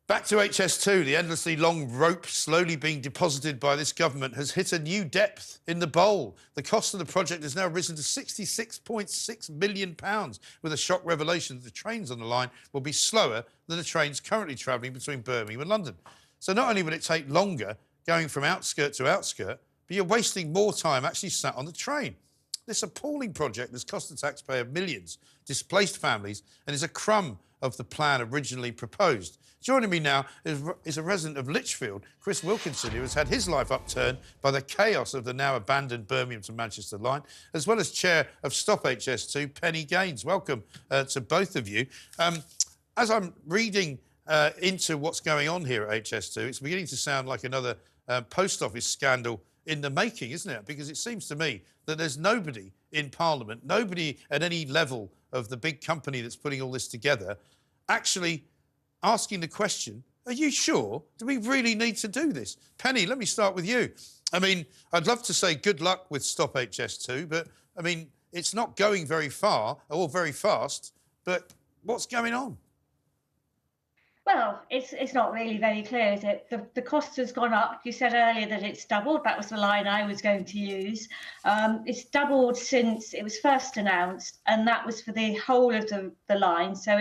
Back to HS2, the endlessly long rope slowly being deposited by this government has hit a new depth in the bowl. The cost of the project has now risen to £66.6 million, with a shock revelation that the trains on the line will be slower than the trains currently travelling between Birmingham and London. So not only will it take longer going from outskirt to outskirt, but you're wasting more time actually sat on the train. This appalling project has cost the taxpayer millions, displaced families, and is a crumb of the plan originally proposed. Joining me now is a resident of Lichfield, Chris Wilkinson, who has had his life upturned by the chaos of the now abandoned Birmingham to Manchester line, as well as chair of Stop HS2, Penny Gaines. Welcome to both of you. As I'm reading into what's going on here at HS2, it's beginning to sound like another post office scandal in the making, isn't it? Because it seems to me that there's nobody in Parliament, nobody at any level of the big company that's putting all this together, actually asking the question, are you sure? Do we really need to do this? Penny, let me start with you. I mean, I'd love to say good luck with Stop HS2, but, I mean, it's not going very far or very fast, but what's going on? Well, it's not really very clear, is it? The cost has gone up. You said earlier that it's doubled. That was the line I was going to use. It's doubled since it was first announced, and that was for the whole of the line. So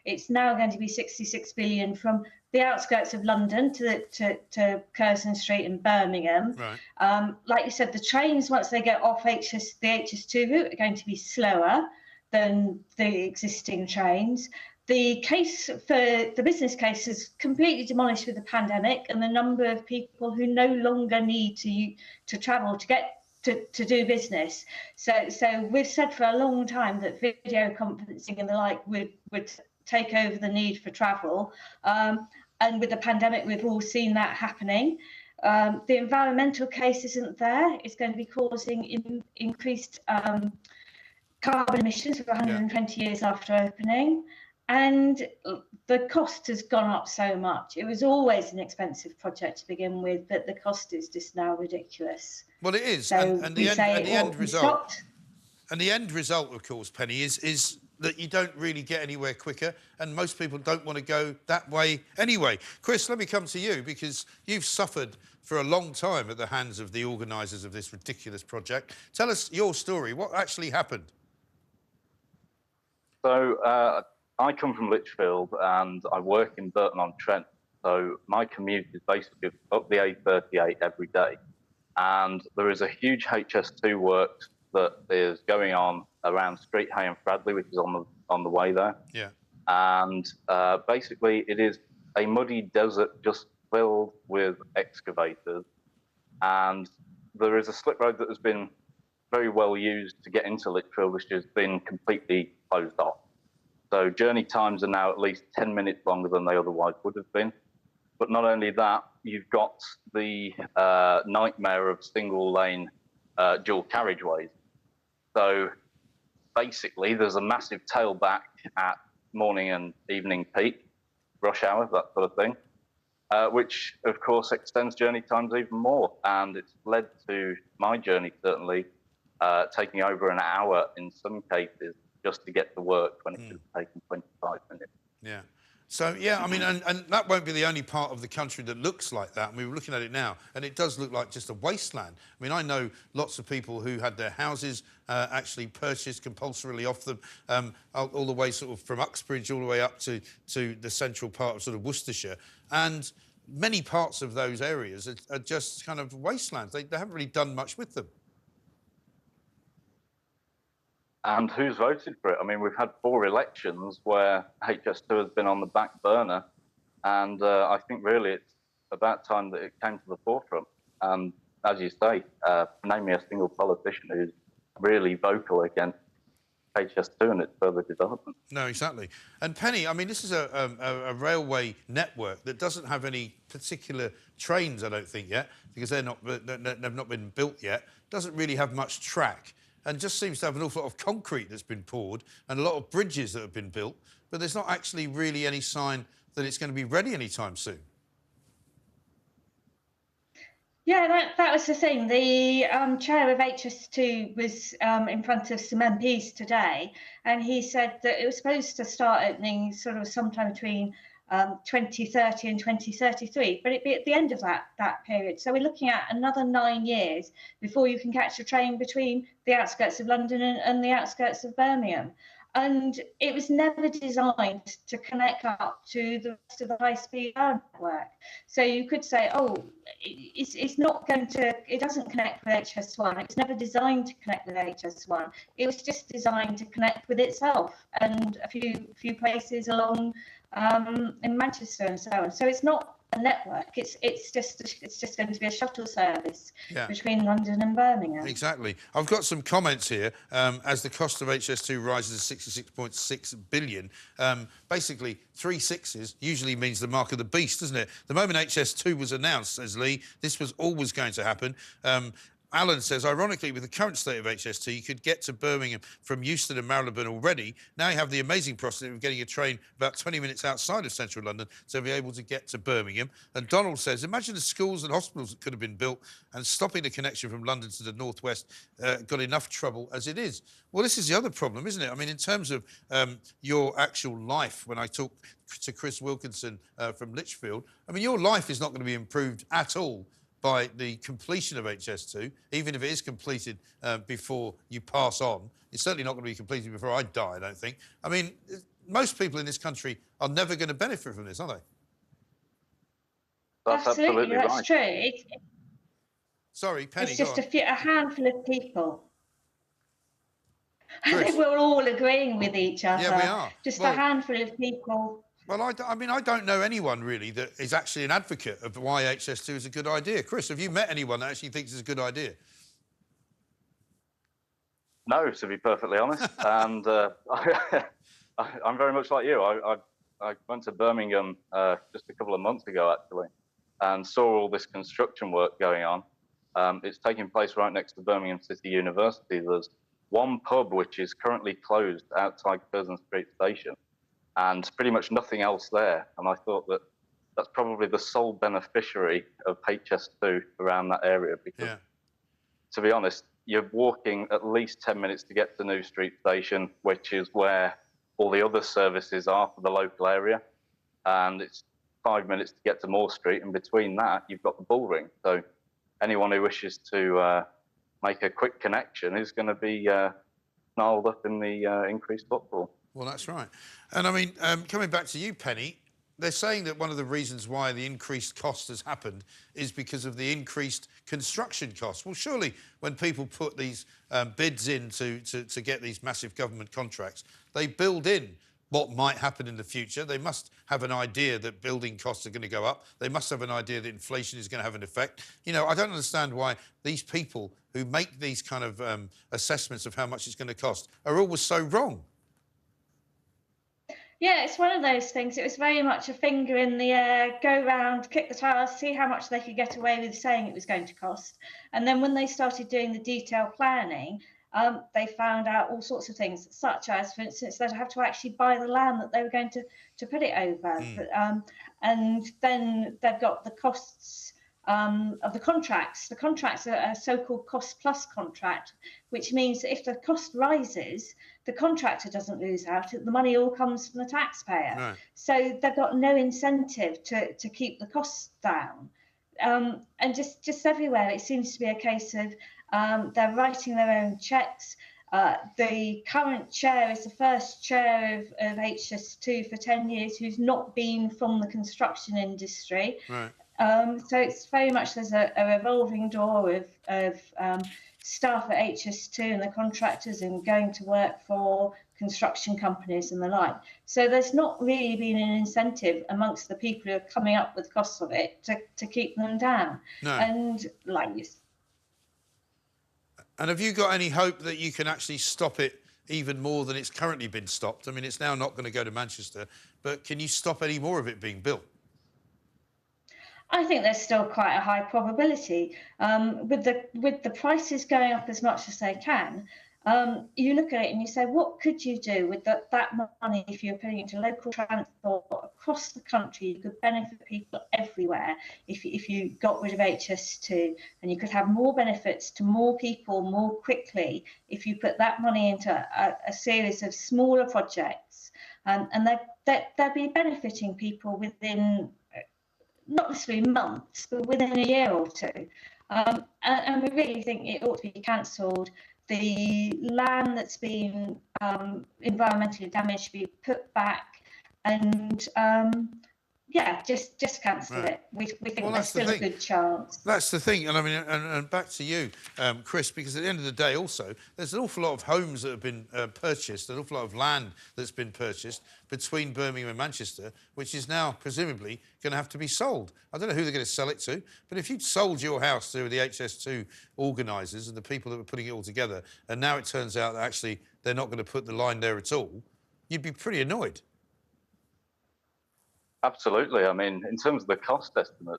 it's now going to be 66 billion from the outskirts of London to Curzon Street in Birmingham. Right. Like you said, the trains, once they get off the HS2 route, are going to be slower than the existing trains. The case for the business case is completely demolished with the pandemic and the number of people who no longer need to travel to get to do business. So we've said for a long time that video conferencing and the like would take over the need for travel. And with the pandemic, we've all seen that happening. The environmental case isn't there. It's going to be causing increased carbon emissions for 120 years after opening. And the cost has gone up so much. It was always an expensive project to begin with, but the cost is just now ridiculous. Well, it is. So and the end result, of course, Penny, is that you don't really get anywhere quicker, and most people don't want to go that way anyway. Chris, let me come to you, because you've suffered for a long time at the hands of the organisers of this ridiculous project. Tell us your story. What actually happened? So, I come from Lichfield and I work in Burton-on-Trent, so my commute is basically up the A38 every day. And there is a huge HS2 works that is going on around Street Hay and Fradley, which is on the way there. Yeah. And basically it is a muddy desert just filled with excavators. And there is a slip road that has been very well used to get into Lichfield, which has been completely closed off. So journey times are now at least 10 minutes longer than they otherwise would have been. But not only that, you've got the nightmare of single-lane dual carriageways. So basically, there's a massive tailback at morning and evening peak, rush hour, that sort of thing, which, of course, extends journey times even more. And it's led to my journey, certainly, taking over an hour in some cases, just to get to work when it should have taken 25 minutes. Yeah. So, yeah, I mean, and that won't be the only part of the country that looks like that. And we were looking at it now, and it does look like just a wasteland. I mean, I know lots of people who had their houses actually purchased compulsorily off them, all the way sort of from Uxbridge all the way up to the central part of sort of Worcestershire. And many parts of those areas are just kind of wastelands. They haven't really done much with them. And who's voted for it? I mean, we've had 4 elections where HS2 has been on the back burner, and I think really it's about time that it came to the forefront. And as you say, name me a single politician who's really vocal against HS2 and its further development. No, exactly. And Penny, I mean, this is a railway network that doesn't have any particular trains, I don't think, yet, because they've not been built yet. Doesn't really have much track, and just seems to have an awful lot of concrete that's been poured and a lot of bridges that have been built, but there's not actually really any sign that it's going to be ready anytime soon. Yeah, that was the thing. The chair of HS2 was in front of some MPs today, and he said that it was supposed to start opening sort of sometime between 2030 and 2033, but it'd be at the end of that period. So we're looking at another 9 years before you can catch a train between the outskirts of London and the outskirts of Birmingham. And it was never designed to connect up to the rest of the high-speed rail network. So you could say, oh, it's not going to, it doesn't connect with HS1. It was never designed to connect with HS1. It was just designed to connect with itself and a few places along in Manchester and so on. So it's not a network. It's just going to be a shuttle service between London and Birmingham. Exactly. I've got some comments here. As the cost of HS2 rises to 66.6 billion, basically 3 sixes usually means the mark of the beast, doesn't it? The moment HS2 was announced, says Lee, this was always going to happen. Alan says, ironically, with the current state of HS2, you could get to Birmingham from Euston and Marylebone already. Now you have the amazing prospect of getting a train about 20 minutes outside of central London to be able to get to Birmingham. And Donald says, imagine the schools and hospitals that could have been built and stopping the connection from London to the northwest got enough trouble as it is. Well, this is the other problem, isn't it? I mean, in terms of your actual life, when I talk to Chris Wilkinson from Lichfield, I mean, your life is not going to be improved at all by the completion of HS2, even if it is completed before you pass on. It's certainly not going to be completed before I die, I don't think. I mean, most people in this country are never going to benefit from this, are they? That's absolutely right. That's true. Sorry, Penny, it's just a handful of people. I think we're all agreeing with each other. Yeah, we are. Just a handful of people. Well, I mean, I don't know anyone really that is actually an advocate of why HS2 is a good idea. Chris, have you met anyone that actually thinks it's a good idea? No, to be perfectly honest. And I'm very much like you. I went to Birmingham just a couple of months ago, actually, and saw all this construction work going on. It's taking place right next to Birmingham City University. There's one pub which is currently closed outside Curzon Street Station, and pretty much nothing else there. And I thought that that's probably the sole beneficiary of HS2 around that area, because, to be honest, you're walking at least 10 minutes to get to New Street Station, which is where all the other services are for the local area, and it's 5 minutes to get to Moore Street, and between that, you've got the Bullring. So anyone who wishes to make a quick connection is going to be snarled up in the increased footfall. Well, that's right. And I mean, coming back to you, Penny, they're saying that one of the reasons why the increased cost has happened is because of the increased construction costs. Well, surely when people put these bids in to get these massive government contracts, they build in what might happen in the future. They must have an idea that building costs are going to go up. They must have an idea that inflation is going to have an effect. You know, I don't understand why these people who make these kind of assessments of how much it's going to cost are always so wrong. Yeah, it's one of those things. It was very much a finger in the air, go round, kick the tires, see how much they could get away with saying it was going to cost. And then when they started doing the detailed planning, they found out all sorts of things, such as, for instance, they'd have to actually buy the land that they were going to put it over. And then they've got the costs of the contracts. The contracts are a so-called cost-plus contract, which means that if the cost rises, the contractor doesn't lose out. The money all comes from the taxpayer. Right. So they've got no incentive to keep the costs down. And just everywhere, it seems to be a case of they're writing their own checks. The current chair is the first chair of HS2 for 10 years who's not been from the construction industry. Right. So it's very much there's a revolving door of staff at HS2 and the contractors and going to work for construction companies and the like. So there's not really been an incentive amongst the people who are coming up with the costs of it to keep them down. No. And like this. And have you got any hope that you can actually stop it even more than it's currently been stopped? I mean, it's now not going to go to Manchester, but can you stop any more of it being built? I think there's still quite a high probability. With the prices going up as much as they can, you look at it and you say, what could you do with that money if you're putting it into local transport across the country? You could benefit people everywhere if you got rid of HS2, and you could have more benefits to more people more quickly if you put that money into a series of smaller projects. And that they'll be benefiting people within, not necessarily months, but within a year or two. And we really think it ought to be cancelled. The land that's been environmentally damaged should be put back, and yeah, just cancel it. We think there's still a good chance. That's the thing, and I mean, and back to you, Chris, because at the end of the day, also, there's an awful lot of homes that have been purchased, an awful lot of land that's been purchased between Birmingham and Manchester, which is now presumably going to have to be sold. I don't know who they're going to sell it to, but if you'd sold your house to the HS2 organisers and the people that were putting it all together, and now it turns out that actually they're not going to put the line there at all, you'd be pretty annoyed. Absolutely. I mean, in terms of the cost estimate,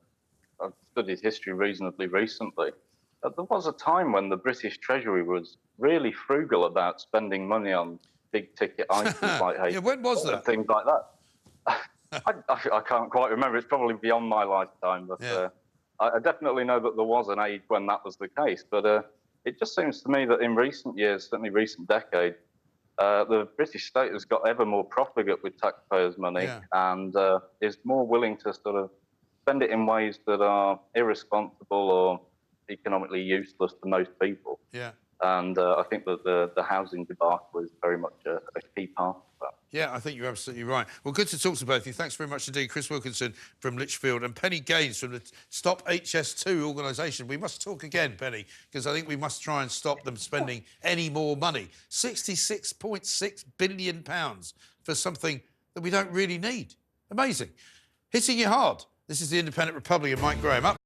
I've studied history reasonably recently. There was a time when the British Treasury was really frugal about spending money on big-ticket items like yeah, when was that? Things like that. I can't quite remember. It's probably beyond my lifetime, but yeah. I definitely know that there was an age when that was the case. But it just seems to me that in recent years, certainly recent decade, the British state has got ever more profligate with taxpayers' money and is more willing to sort of spend it in ways that are irresponsible or economically useless to most people. Yeah. And I think that the housing debacle is very much a key part of that. Yeah, I think you're absolutely right. Well, good to talk to both of you. Thanks very much indeed. Chris Wilkinson from Lichfield and Penny Gaines from the Stop HS2 organisation. We must talk again, Penny, because I think we must try and stop them spending any more money. £66.6 billion for something that we don't really need. Amazing. Hitting you hard. This is the Independent Republican, Mike Graham. Up